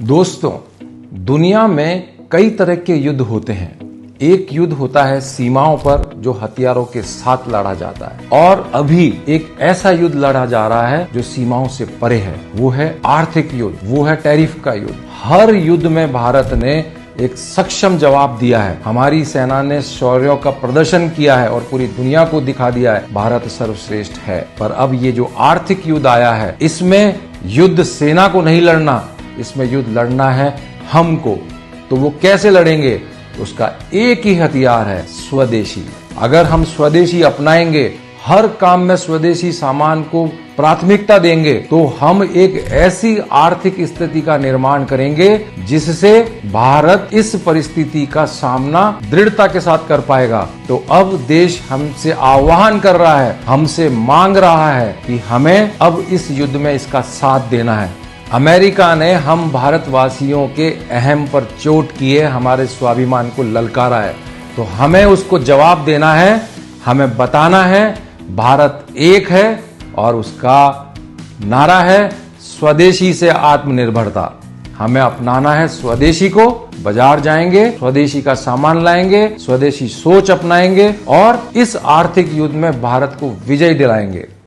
दोस्तों, दुनिया में कई तरह के युद्ध होते हैं। एक युद्ध होता है सीमाओं पर जो हथियारों के साथ लड़ा जाता है, और अभी एक ऐसा युद्ध लड़ा जा रहा है जो सीमाओं से परे है। वो है आर्थिक युद्ध, वो है टैरिफ का युद्ध। हर युद्ध में भारत ने एक सक्षम जवाब दिया है। हमारी सेना ने शौर्य का प्रदर्शन किया है और पूरी दुनिया को दिखा दिया है भारत सर्वश्रेष्ठ है। पर अब ये जो आर्थिक युद्ध आया है, इसमें युद्ध सेना को नहीं लड़ना, इसमें युद्ध लड़ना है हमको। तो वो कैसे लड़ेंगे? उसका एक ही हथियार है, स्वदेशी। अगर हम स्वदेशी अपनाएंगे, हर काम में स्वदेशी सामान को प्राथमिकता देंगे, तो हम एक ऐसी आर्थिक स्थिति का निर्माण करेंगे जिससे भारत इस परिस्थिति का सामना दृढ़ता के साथ कर पाएगा। तो अब देश हमसे आह्वान कर रहा है, हमसे मांग रहा है कि हमें अब इस युद्ध में इसका साथ देना है। अमेरिका ने हम भारतवासियों के अहम पर चोट किए, हमारे स्वाभिमान को ललकारा है। तो हमें उसको जवाब देना है, हमें बताना है भारत एक है और उसका नारा है स्वदेशी से आत्मनिर्भरता। हमें अपनाना है स्वदेशी को। बाजार जाएंगे, स्वदेशी का सामान लाएंगे, स्वदेशी सोच अपनाएंगे और इस आर्थिक युद्ध में भारत को विजय दिलाएंगे।